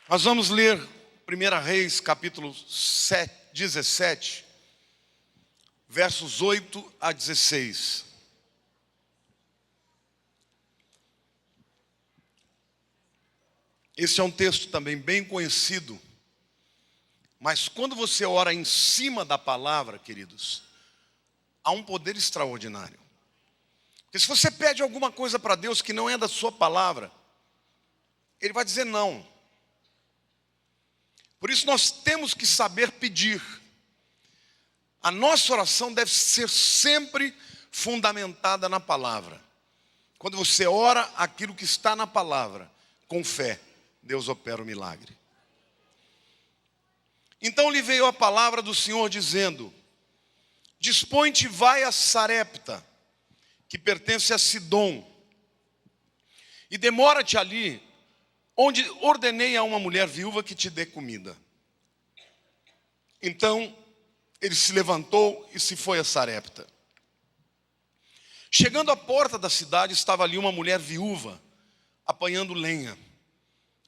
Nós vamos ler 1 Reis, capítulo 17, versos 8 a 16. Esse é um texto também bem conhecido, mas quando você ora em cima da palavra, queridos, há um poder extraordinário. Porque se você pede alguma coisa para Deus que não é da sua palavra, Ele vai dizer não. Por isso nós temos que saber pedir. A nossa oração deve ser sempre fundamentada na palavra. Quando você ora aquilo que está na palavra, com fé, Deus opera o milagre. Então lhe veio a palavra do Senhor dizendo: dispõe-te, vai a Sarepta, que pertence a Sidom, e demora-te ali, onde ordenei a uma mulher viúva que te dê comida. Então ele se levantou e se foi a Sarepta. Chegando à porta da cidade, estava ali uma mulher viúva, apanhando lenha.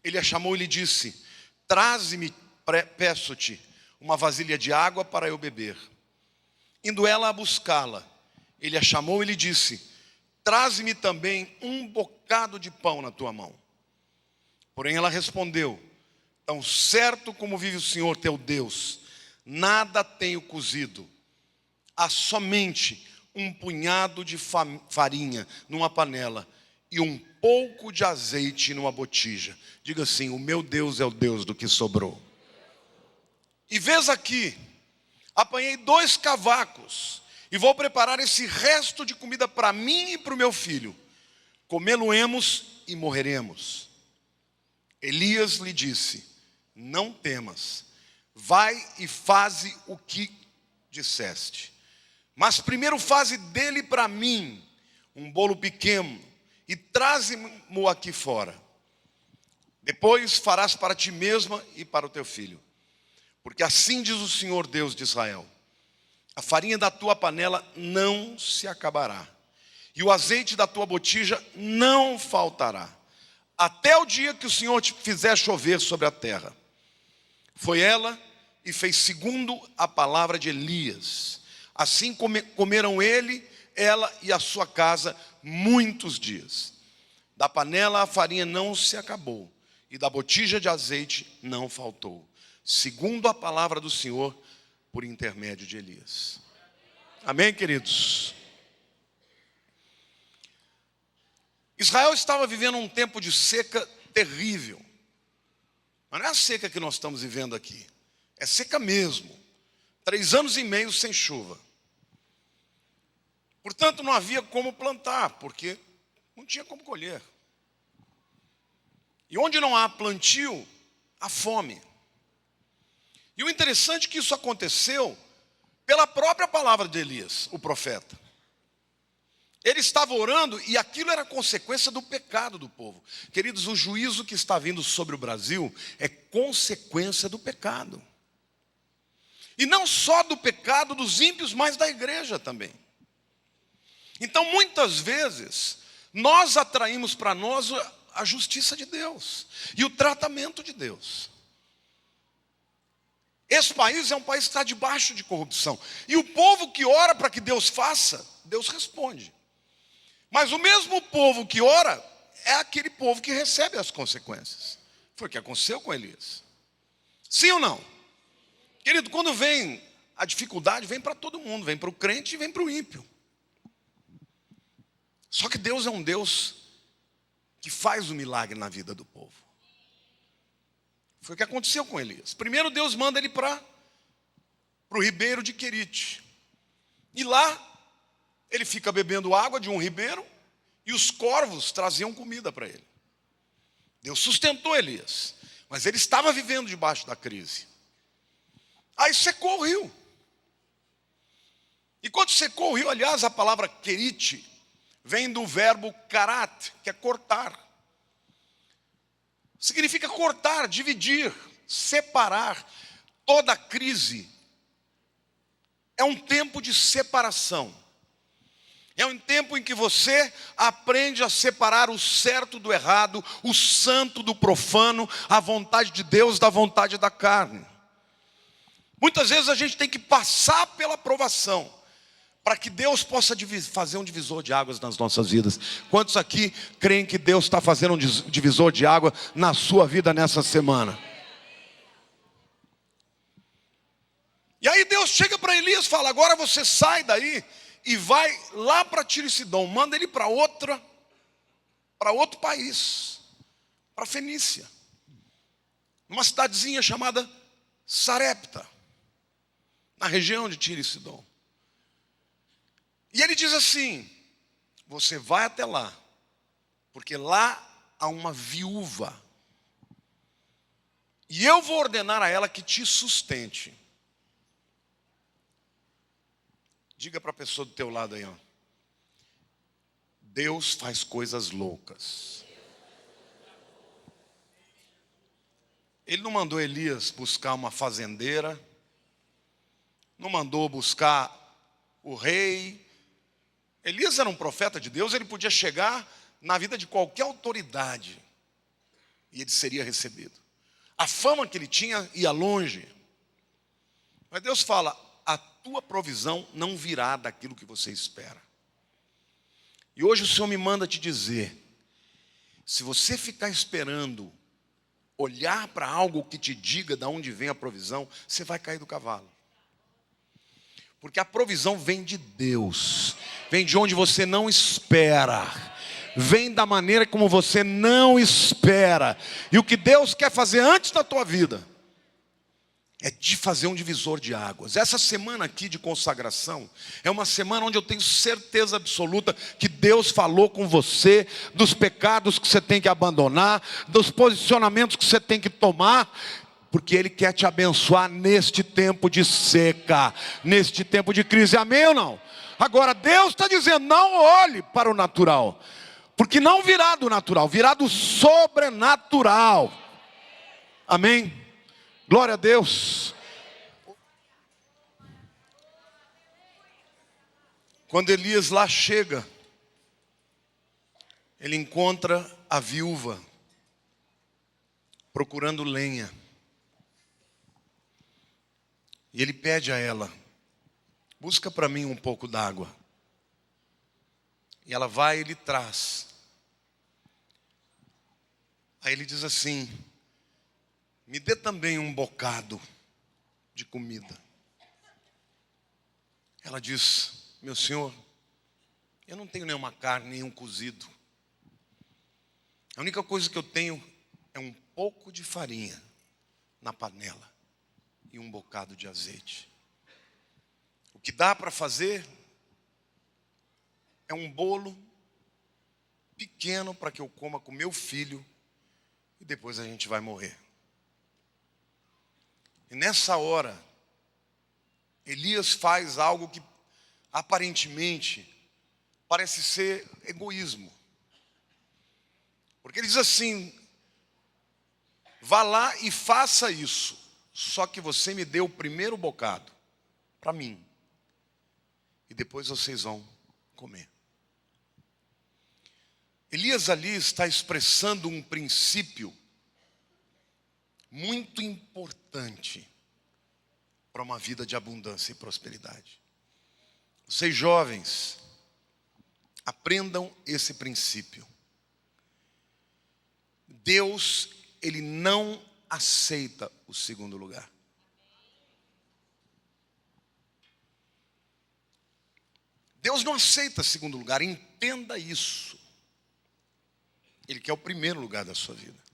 Ele a chamou e lhe disse: traze-me, peço-te, uma vasilha de água para eu beber. Indo ela a buscá-la, ele a chamou e lhe disse: traze-me também um bocado de pão na tua mão. Porém ela respondeu: tão certo como vive o Senhor teu Deus, nada tenho cozido, há somente um punhado de farinha numa panela e um pouco de azeite numa botija. Diga assim: o meu Deus é o Deus do que sobrou. E vês aqui, apanhei 2 cavacos e vou preparar esse resto de comida para mim e para o meu filho. Comê-lo-emos e morreremos. Elias lhe disse: não temas, vai e faze o que disseste. Mas primeiro faze dele para mim um bolo pequeno e traze-mo aqui fora. Depois farás para ti mesma e para o teu filho. Porque assim diz o Senhor Deus de Israel: a farinha da tua panela não se acabará, e o azeite da tua botija não faltará, até o dia que o Senhor te fizer chover sobre a terra. Foi ela e fez segundo a palavra de Elias. Assim comeram ele, ela e a sua casa muitos dias. Da panela a farinha não se acabou, e da botija de azeite não faltou, segundo a palavra do Senhor por intermédio de Elias. Amém, queridos? Israel estava vivendo um tempo de seca terrível. Mas não é a seca que nós estamos vivendo aqui. É seca mesmo. 3 anos e meio sem chuva. Portanto, não havia como plantar, porque não tinha como colher. E onde não há plantio, há fome. E o interessante é que isso aconteceu pela própria palavra de Elias, o profeta. Ele estava orando e aquilo era consequência do pecado do povo. Queridos, o juízo que está vindo sobre o Brasil é consequência do pecado. E não só do pecado dos ímpios, mas da igreja também. Então, muitas vezes, nós atraímos para nós a justiça de Deus e o tratamento de Deus. Esse país é um país que está debaixo de corrupção. E o povo que ora para que Deus faça, Deus responde. Mas o mesmo povo que ora é aquele povo que recebe as consequências. Foi o que aconteceu com Elias. Sim ou não? Querido, quando vem a dificuldade, vem para todo mundo. Vem para o crente e vem para o ímpio. Só que Deus é um Deus que faz o milagre na vida do povo. Foi o que aconteceu com Elias. Primeiro Deus manda ele para o ribeiro de Querite. E lá ele fica bebendo água de um ribeiro e os corvos traziam comida para ele. Deus sustentou Elias, mas ele estava vivendo debaixo da crise. Aí secou o rio. E quando secou o rio, aliás, a palavra Querite vem do verbo karat, que é cortar. Significa cortar, dividir, separar. Toda crise é um tempo de separação. É um tempo em que você aprende a separar o certo do errado, o santo do profano, a vontade de Deus da vontade da carne. Muitas vezes a gente tem que passar pela provação, para que Deus possa fazer um divisor de águas nas nossas vidas. Quantos aqui creem que Deus está fazendo um divisor de água na sua vida nessa semana? E aí Deus chega para Elias e fala: agora você sai daí e vai lá para Tiro e Sidom. Manda ele para outro país, para Fenícia, numa cidadezinha chamada Sarepta, na região de Tiro e Sidom. E ele diz assim: você vai até lá, porque lá há uma viúva, e eu vou ordenar a ela que te sustente. Diga para a pessoa do teu lado aí, ó: Deus faz coisas loucas. Ele não mandou Elias buscar uma fazendeira, não mandou buscar o rei. Elias era um profeta de Deus, ele podia chegar na vida de qualquer autoridade e ele seria recebido. A fama que ele tinha ia longe. Mas Deus fala: a tua provisão não virá daquilo que você espera. E hoje o Senhor me manda te dizer: se você ficar esperando olhar para algo que te diga de onde vem a provisão, você vai cair do cavalo. Porque a provisão vem de Deus, vem de onde você não espera, vem da maneira como você não espera. E o que Deus quer fazer antes da tua vida é de fazer um divisor de águas. Essa semana aqui de consagração é uma semana onde eu tenho certeza absoluta que Deus falou com você dos pecados que você tem que abandonar, dos posicionamentos que você tem que tomar, porque Ele quer te abençoar neste tempo de seca, neste tempo de crise. Amém ou não? Agora Deus está dizendo: não olhe para o natural, porque não virá do natural, virá do sobrenatural. Amém? Glória a Deus. Quando Elias lá chega, ele encontra a viúva procurando lenha. E ele pede a ela: busca para mim um pouco d'água. E ela vai e ele traz. Aí ele diz assim: me dê também um bocado de comida. Ela diz: meu senhor, eu não tenho nenhuma carne, nenhum cozido. A única coisa que eu tenho é um pouco de farinha na panela e um bocado de azeite. O que dá para fazer é um bolo pequeno para que eu coma com meu filho e depois a gente vai morrer. E nessa hora, Elias faz algo que aparentemente parece ser egoísmo. Porque ele diz assim: vá lá e faça isso, só que você me dê o primeiro bocado para mim, e depois vocês vão comer. Elias ali está expressando um princípio muito importante para uma vida de abundância e prosperidade. Vocês jovens, aprendam esse princípio. Deus, Ele não aceita o segundo lugar. Deus não aceita segundo lugar, entenda isso. Ele quer o primeiro lugar da sua vida.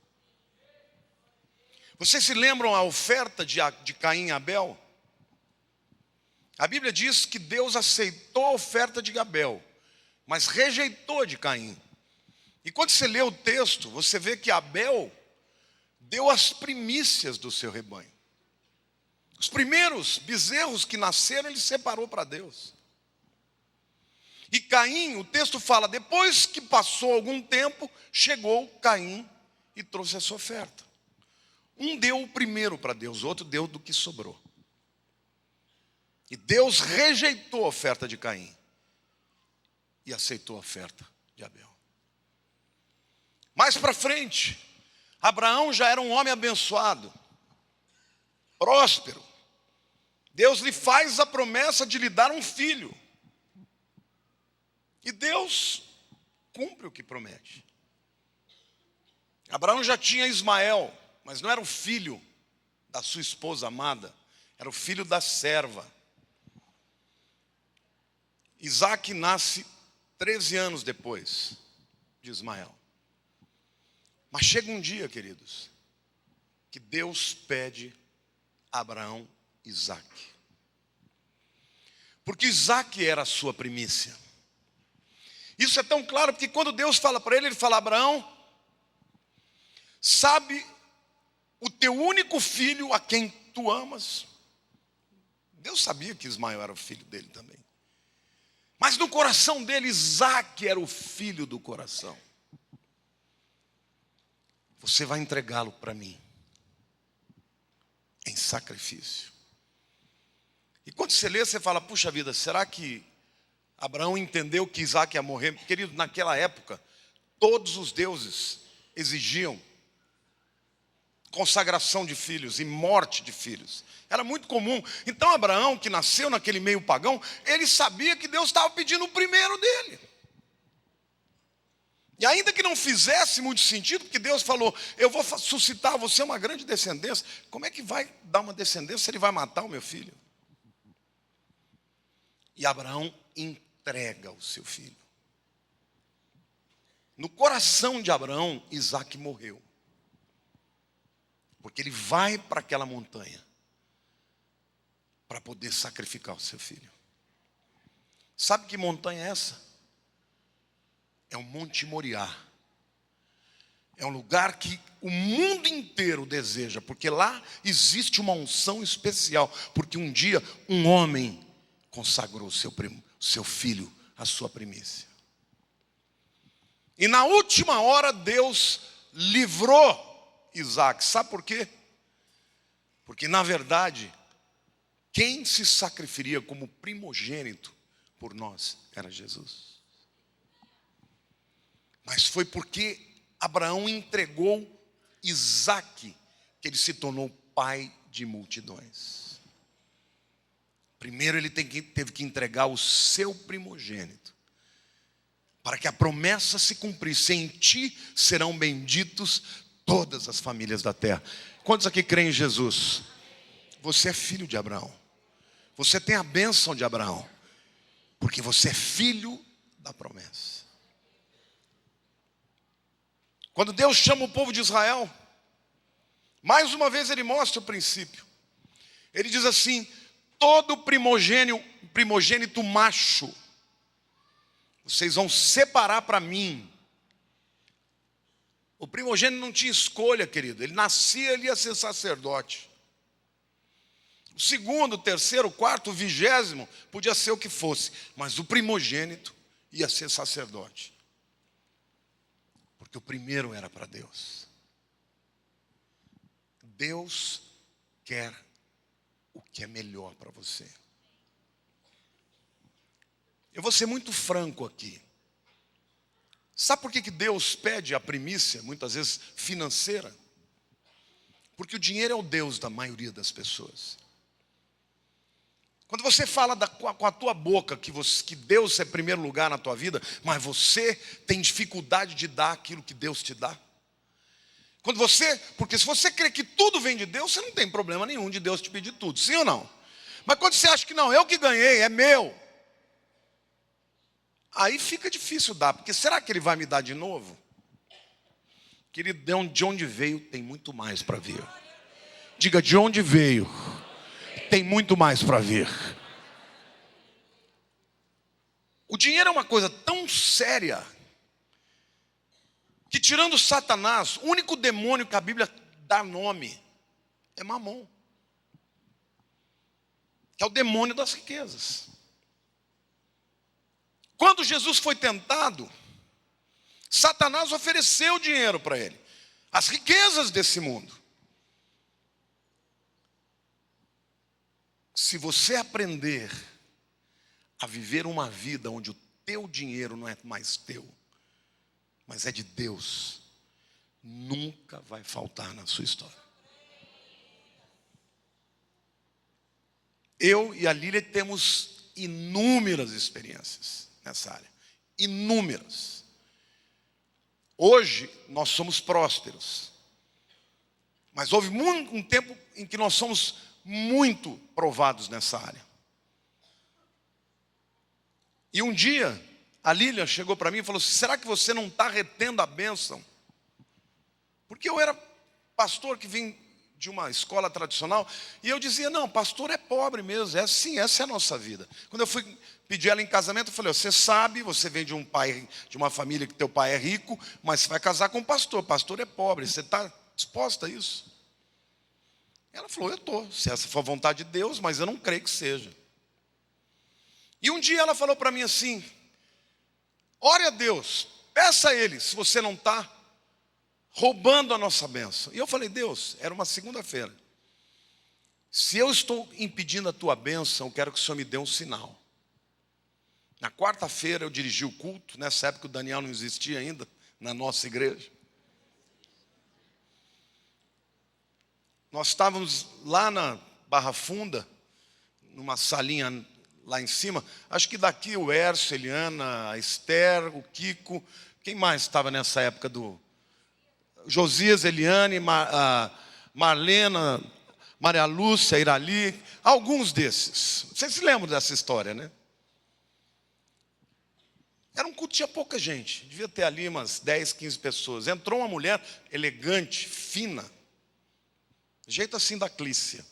Vocês se lembram a oferta de Caim e Abel? A Bíblia diz que Deus aceitou a oferta de Abel, mas rejeitou a de Caim. E quando você lê o texto, você vê que Abel deu as primícias do seu rebanho. Os primeiros bezerros que nasceram, ele separou para Deus. E Caim, o texto fala, depois que passou algum tempo, chegou Caim e trouxe essa oferta. Um deu o primeiro para Deus, outro deu do que sobrou. E Deus rejeitou a oferta de Caim. e aceitou a oferta de Abel. Mais para frente, Abraão já era um homem abençoado, próspero. Deus lhe faz a promessa de lhe dar um filho. E Deus cumpre o que promete. Abraão já tinha Ismael, mas não era o filho da sua esposa amada, era o filho da serva. Isaac nasce 13 anos depois de Ismael. Mas chega um dia, queridos, que Deus pede a Abraão Isaac. Porque Isaac era a sua primícia. Isso é tão claro, porque quando Deus fala para ele, ele fala: Abraão, sabe o teu único filho a quem tu amas? Deus sabia que Ismael era o filho dele também. Mas no coração dele, Isaac era o filho do coração. Você vai entregá-lo para mim, em sacrifício. E quando você lê, você fala: puxa vida, será que Abraão entendeu que Isaac ia morrer? Querido, naquela época, todos os deuses exigiam consagração de filhos e morte de filhos. Era muito comum. Então Abraão, que nasceu naquele meio pagão, ele sabia que Deus estava pedindo o primeiro dele. E ainda que não fizesse muito sentido, porque Deus falou: eu vou suscitar você uma grande descendência. Como é que vai dar uma descendência se ele vai matar o meu filho? E Abraão entrega o seu filho. No coração de Abraão, Isaac morreu. Porque ele vai para aquela montanha para poder sacrificar o seu filho. Sabe que montanha é essa? É o Monte Moriá. É um lugar que o mundo inteiro deseja, porque lá existe uma unção especial. Porque um dia um homem consagrou o seu filho, a sua primícia. E na última hora Deus livrou Isaac. Sabe por quê? Porque na verdade, quem se sacrificaria como primogênito por nós era Jesus. Mas foi porque Abraão entregou Isaac que ele se tornou pai de multidões. Primeiro ele teve que entregar o seu primogênito, para que a promessa se cumprisse: em ti serão benditos todas as famílias da terra. Quantos aqui creem em Jesus? Você é filho de Abraão. Você tem a bênção de Abraão, porque você é filho da promessa. Quando Deus chama o povo de Israel, mais uma vez ele mostra o princípio. Ele diz assim: todo primogênito macho, vocês vão separar para mim. O primogênito não tinha escolha, querido. Ele nascia, ele ia ser sacerdote. O segundo, o terceiro, o quarto, o 20º, podia ser o que fosse, mas o primogênito ia ser sacerdote. Porque o primeiro era para Deus. Deus quer o que é melhor para você. Eu vou ser muito franco aqui. Sabe por que Deus pede a primícia, muitas vezes financeira? Porque o dinheiro é o Deus da maioria das pessoas. Quando você fala com a tua boca que Deus é primeiro lugar na tua vida, mas você tem dificuldade de dar aquilo que Deus te dá. Porque se você crê que tudo vem de Deus, você não tem problema nenhum de Deus te pedir tudo, sim ou não? Mas quando você acha que não, eu que ganhei, é meu, aí fica difícil dar, porque será que ele vai me dar de novo? Querido, de onde veio tem muito mais para vir. Diga: de onde veio tem muito mais para vir. O dinheiro é uma coisa tão séria que, tirando Satanás, o único demônio que a Bíblia dá nome é Mamon, que é o demônio das riquezas. Quando Jesus foi tentado, Satanás ofereceu dinheiro para ele, as riquezas desse mundo. Se você aprender a viver uma vida onde o teu dinheiro não é mais teu, mas é de Deus, nunca vai faltar na sua história. Eu e a Lília temos inúmeras experiências nessa área. Inúmeras. Hoje nós somos prósperos. Mas houve um tempo em que nós somos muito provados nessa área. E um dia, a Lília chegou para mim e falou assim: será que você não está retendo a bênção? Porque eu era pastor que vim de uma escola tradicional, e eu dizia: não, pastor é pobre mesmo, é assim, essa é a nossa vida. Quando eu fui pedir ela em casamento, eu falei: você sabe, você vem de um pai, de uma família que teu pai é rico, mas você vai casar com um pastor é pobre, você está disposta a isso? Ela falou: eu estou, se essa for a vontade de Deus, mas eu não creio que seja. E um dia ela falou para mim assim: ore a Deus, peça a Ele se você não está roubando a nossa bênção. E eu falei: Deus, era uma segunda-feira, se eu estou impedindo a tua bênção, eu quero que o Senhor me dê um sinal. Na quarta-feira eu dirigi o culto, nessa época o Daniel não existia ainda na nossa igreja. Nós estávamos lá na Barra Funda, numa salinha lá em cima. Acho que daqui o Ércio, a Eliana, a Esther, o Kiko. Quem mais estava nessa época do... Josias, Eliane, Marlena, Maria Lúcia, Irali. Alguns desses. Vocês se lembram dessa história, né? Era um culto, tinha pouca gente. Devia ter ali umas 10, 15 pessoas. Entrou uma mulher elegante, fina. Jeito assim da Clícia.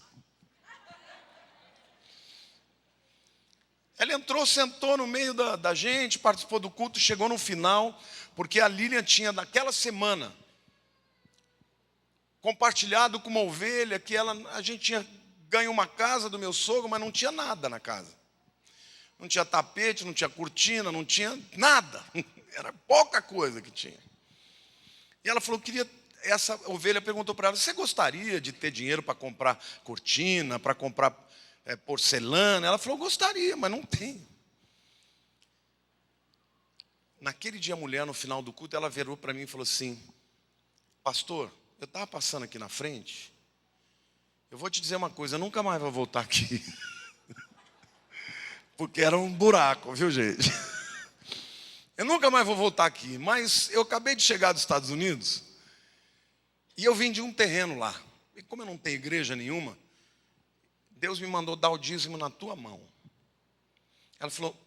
Ela entrou, sentou no meio da gente, participou do culto, chegou no final, porque a Lilian tinha, naquela semana, compartilhado com uma ovelha que a gente tinha ganho uma casa do meu sogro, mas não tinha nada na casa. Não tinha tapete, não tinha cortina, não tinha nada. Era pouca coisa que tinha. E ela falou: essa ovelha perguntou para ela: você gostaria de ter dinheiro para comprar cortina, para comprar porcelana? Ela falou: gostaria, mas não tenho. Naquele dia a mulher, no final do culto, ela virou para mim e falou assim: pastor, eu estava passando aqui na frente, eu vou te dizer uma coisa, eu nunca mais vou voltar aqui. Porque era um buraco, viu, gente? Eu nunca mais vou voltar aqui, mas eu acabei de chegar dos Estados Unidos e eu vendi um terreno lá. E como eu não tenho igreja nenhuma, Deus me mandou dar o dízimo na tua mão. Ela falou: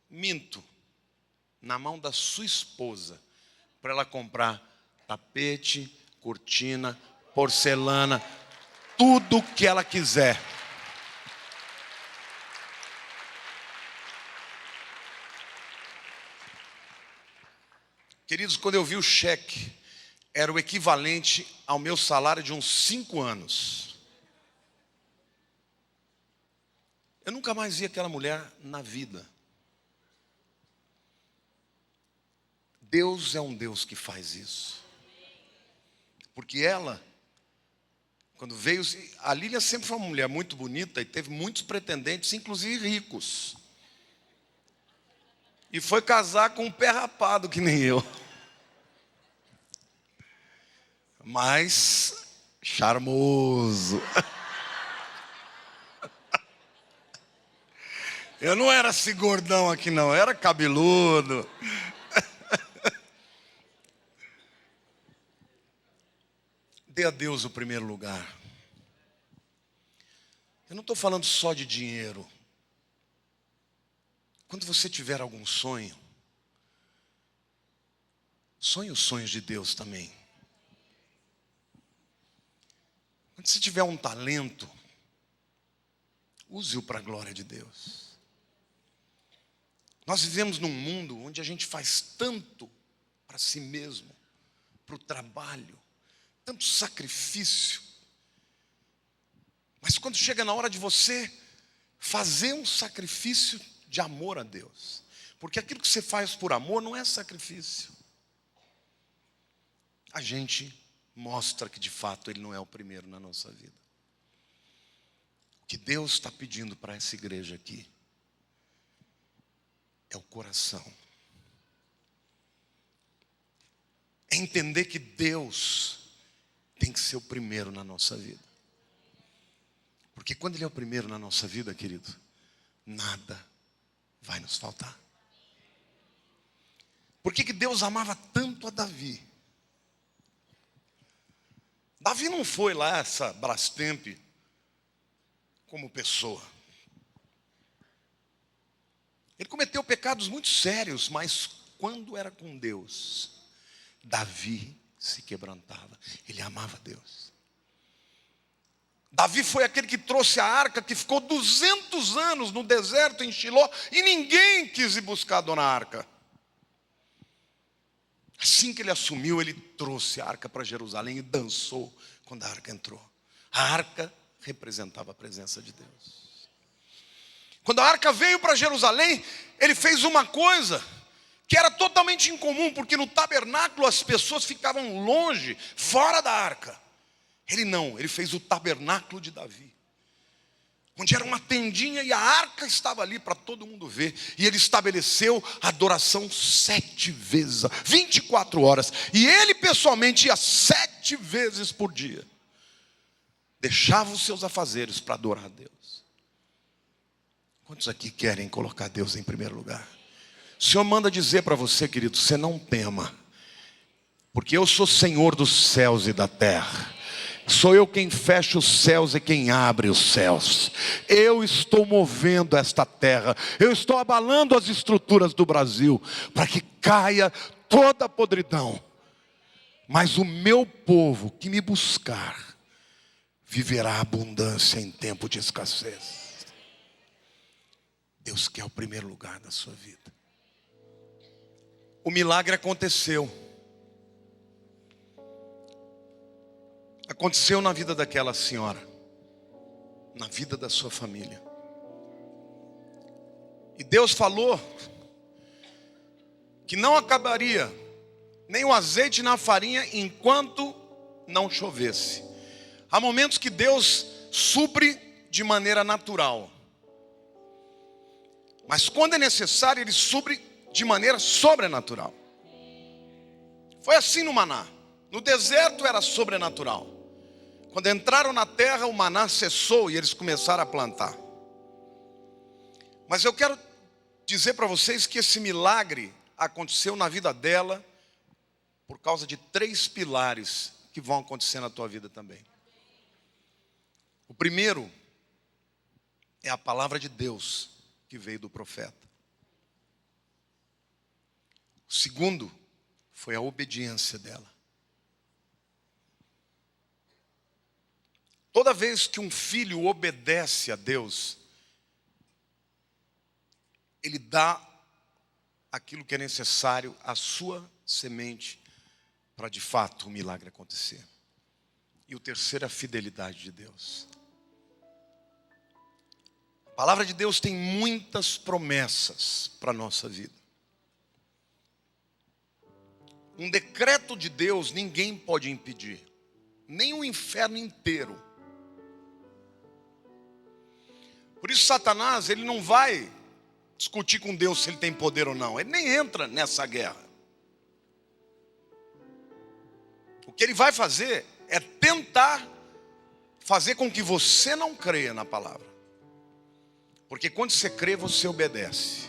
minto, na mão da sua esposa, para ela comprar tapete, cortina, porcelana, tudo que ela quiser. Queridos, quando eu vi o cheque, era o equivalente ao meu salário de uns 5 anos. Eu nunca mais vi aquela mulher na vida. Deus é um Deus que faz isso. Porque ela, quando veio... A Lília sempre foi uma mulher muito bonita e teve muitos pretendentes, inclusive ricos. E foi casar com um pé rapado que nem eu. Mas charmoso. Eu não era esse gordão aqui não, eu era cabeludo. Dê a Deus o primeiro lugar. Eu não estou falando só de dinheiro. Quando você tiver algum sonho, sonhe os sonhos de Deus também. Quando você tiver um talento, use-o para a glória de Deus. Nós vivemos num mundo onde a gente faz tanto para si mesmo, para o trabalho, tanto sacrifício. Mas quando chega na hora de você fazer um sacrifício de amor a Deus, porque aquilo que você faz por amor não é sacrifício, a gente mostra que de fato Ele não é o primeiro na nossa vida. O que Deus está pedindo para essa igreja aqui é o coração. É entender que Deus tem que ser o primeiro na nossa vida. Porque quando Ele é o primeiro na nossa vida, querido, nada vai nos faltar. Por que Deus amava tanto a Davi? Davi não foi lá essa Brastemp como pessoa. Ele cometeu pecados muito sérios, mas quando era com Deus, Davi se quebrantava. Ele amava Deus. Davi foi aquele que trouxe a arca, que ficou 200 anos no deserto em Shiló, e ninguém quis ir buscar a dona arca. Assim que ele assumiu, ele trouxe a arca para Jerusalém e dançou quando a arca entrou. A arca representava a presença de Deus. Quando a arca veio para Jerusalém, ele fez uma coisa que era totalmente incomum, porque no tabernáculo as pessoas ficavam longe, fora da arca. Ele fez o tabernáculo de Davi, onde era uma tendinha e a arca estava ali para todo mundo ver. E ele estabeleceu a adoração 7 vezes, 24 horas. E ele pessoalmente ia 7 vezes por dia. Deixava os seus afazeres para adorar a Deus. Quantos aqui querem colocar Deus em primeiro lugar? O Senhor manda dizer para você, querido, você não tema. Porque eu sou Senhor dos céus e da terra. Sou eu quem fecha os céus e quem abre os céus. Eu estou movendo esta terra. Eu estou abalando as estruturas do Brasil para que caia toda a podridão. Mas o meu povo que me buscar viverá abundância em tempo de escassez. Deus quer o primeiro lugar da sua vida. O milagre aconteceu. Aconteceu na vida daquela senhora, na vida da sua família. E Deus falou que não acabaria nem o azeite na farinha enquanto não chovesse. Há momentos que Deus supre de maneira natural, mas quando é necessário, Ele supre de maneira sobrenatural. Foi assim no maná. No deserto era sobrenatural. Quando entraram na terra, o maná cessou e eles começaram a plantar. Mas eu quero dizer para vocês que esse milagre aconteceu na vida dela por causa de 3 pilares que vão acontecer na tua vida também. O primeiro é a palavra de Deus que veio do profeta. O segundo foi a obediência dela. Toda vez que um filho obedece a Deus, ele dá aquilo que é necessário à sua semente para de fato o milagre acontecer. E o terceiro é a fidelidade de Deus. A palavra de Deus tem muitas promessas para a nossa vida. Um decreto de Deus ninguém pode impedir, nem o inferno inteiro. Por isso Satanás, ele não vai discutir com Deus se ele tem poder ou não. Ele nem entra nessa guerra. O que ele vai fazer é tentar fazer com que você não creia na palavra. Porque quando você crê, você obedece.